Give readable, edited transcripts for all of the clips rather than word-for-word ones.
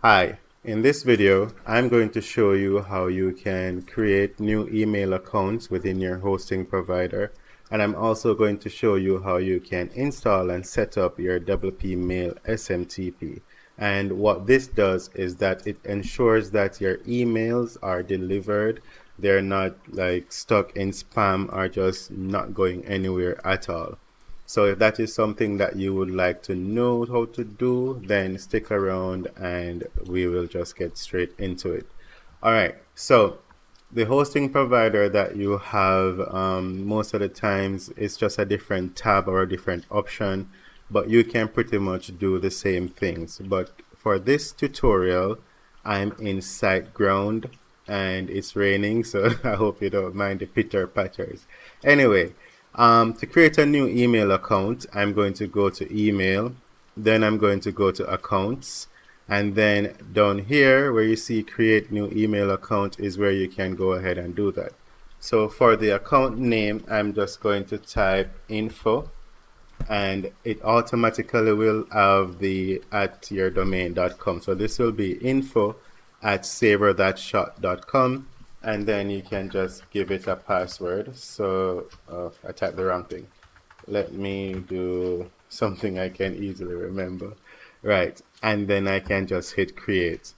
Hi, in this video, I'm going to show you how you can create new email accounts within your hosting provider. And I'm also going to show you how you can install and set up your WP Mail SMTP. And what this does is that it ensures that your emails are delivered. They're not like stuck in spam or just not going anywhere at all. So if that is something that you would like to know how to do, then stick around and we will just get straight into it. All right, so the hosting provider that you have most of the times is just a different tab or a different option, but you can pretty much do the same things. But for this tutorial, I'm in SiteGround and it's raining, so I hope you don't mind the pitter patters. Anyway, to create a new email account, I'm going to go to email, then I'm going to go to accounts, and then down here where you see create new email account is where you can go ahead and do that. So for the account name, I'm just going to type info, and it automatically will have the @yourdomain.com. So this will be info@savorthatshot.com, and then you can just give it a password. So I typed the wrong thing. Let me do something I can easily remember. Right, and then I can just hit create.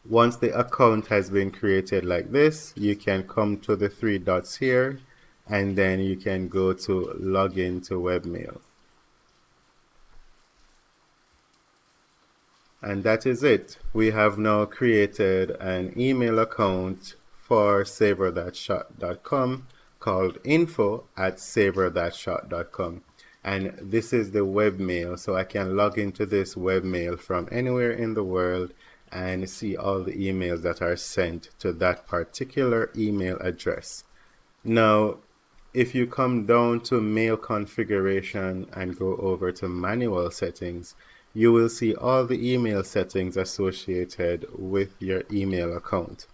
Once the account has been created like this, you can come to the three dots here, and then you can go to login to webmail. And that is it. We have now created an email account for savorthatshot.com called info@savorthatshot.com. And this is the webmail, so I can log into this webmail from anywhere in the world and see all the emails that are sent to that particular email address. Now, if you come down to mail configuration and go over to manual settings, you will see all the email settings associated with your email account.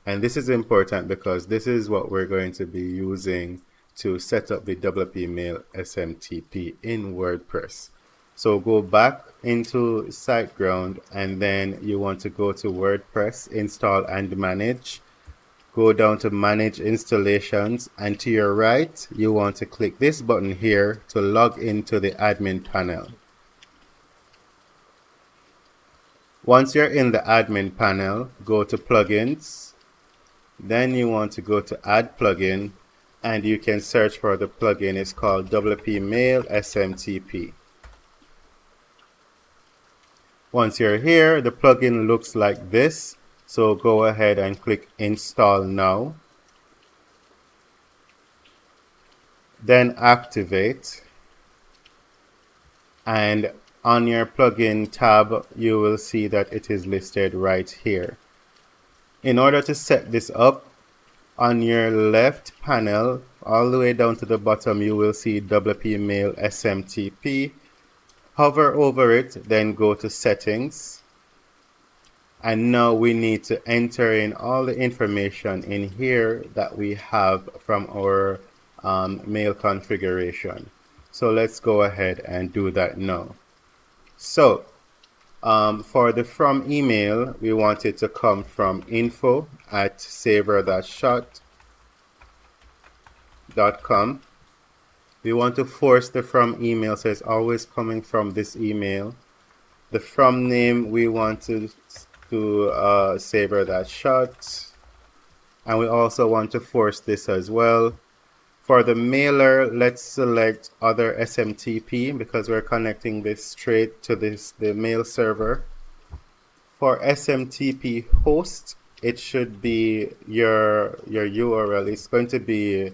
And this is important because this is what we're going to be using to set up the WP Mail SMTP in WordPress. So go back into SiteGround, and then you want to go to WordPress, install and manage. Go down to manage installations, and to your right, you want to click this button here to log into the admin panel. Once you're in the admin panel, go to plugins. Then you want to go to add plugin, and you can search for the plugin. It's called WP Mail SMTP. Once you're here, the plugin looks like this. So go ahead and click install now. Then activate. And on your plugin tab, you will see that it is listed right here. In order to set this up, on your left panel, all the way down to the bottom, you will see WP Mail SMTP. Hover over it, then go to settings. And now we need to enter in all the information in here that we have from our mail configuration. So let's go ahead and do that now. So for the from email, we want it to come from info@savorthatshot.com. We want to force the from email, so it's always coming from this email. The from name, we want to Savor That Shot. And we also want to force this as well. For the mailer, let's select other SMTP because we're connecting this straight to the mail server. For SMTP host, it should be your URL. It's going to be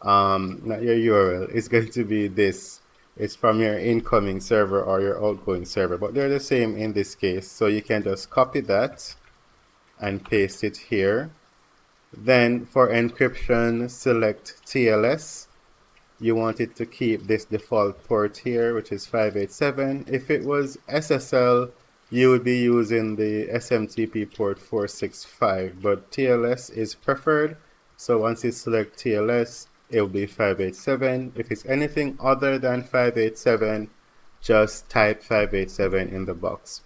not your URL. It's going to be this. It's from your incoming server or your outgoing server, but they're the same in this case. So you can just copy that and paste it here. Then for encryption, select TLS. You want it to keep this default port here, which is 587. If it was SSL, you would be using the SMTP port 465, but TLS is preferred. So once you select TLS, it will be 587. If it's anything other than 587, just type 587 in the box.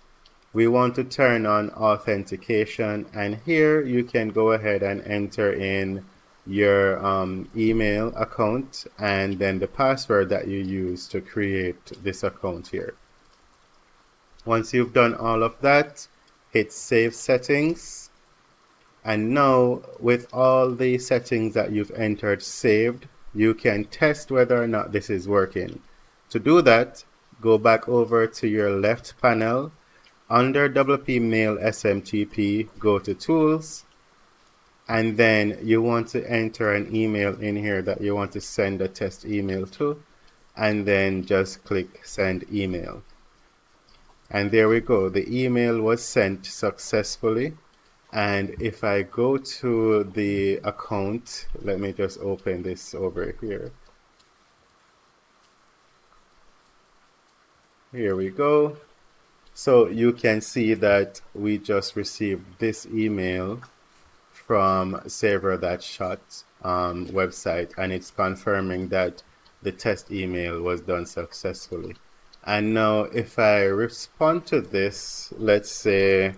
we want to turn on authentication, and here you can go ahead and enter in your email account and then the password that you use to create this account here. Once you've done all of that, hit Save Settings. And now, with all the settings that you've entered saved, you can test whether or not this is working. To do that, go back over to your left panel. Under WP Mail SMTP, go to Tools, and then you want to enter an email in here that you want to send a test email to, and then just click Send Email. And there we go, the email was sent successfully. And if I go to the account, let me just open this over here. Here we go. So you can see that we just received this email from Savor.shot website, and it's confirming that the test email was done successfully. And now if I respond to this, let's say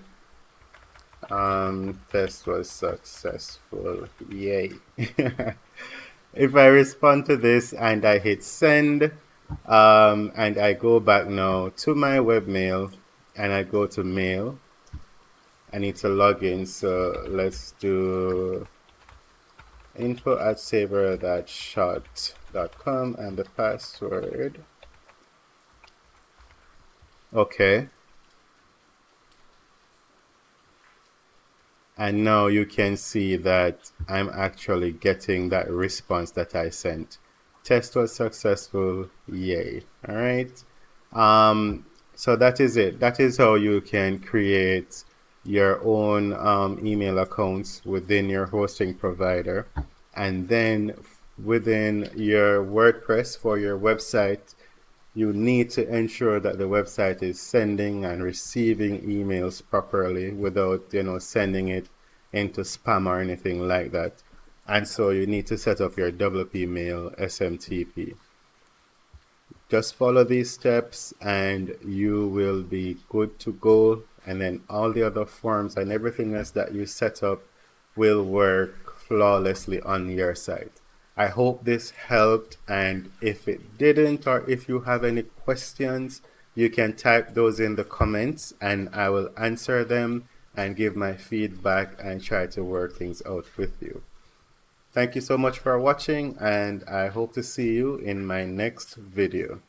test was successful, yay. If I respond to this and I hit send, and I go back now to my webmail and I go to mail, I need to log in, so let's do info@savor.shot.com and the password. Okay. And now you can see that I'm actually getting that response that I sent. Test was successful, yay. All right. So that is it. That is how you can create your own email accounts within your hosting provider. And then within your WordPress for your website, you need to ensure that the website is sending and receiving emails properly without, sending it into spam or anything like that. And so you need to set up your WP Mail SMTP. Just follow these steps and you will be good to go. And then all the other forms and everything else that you set up will work flawlessly on your site. I hope this helped, and if it didn't, or if you have any questions, you can type those in the comments and I will answer them and give my feedback and try to work things out with you. Thank you so much for watching, and I hope to see you in my next video.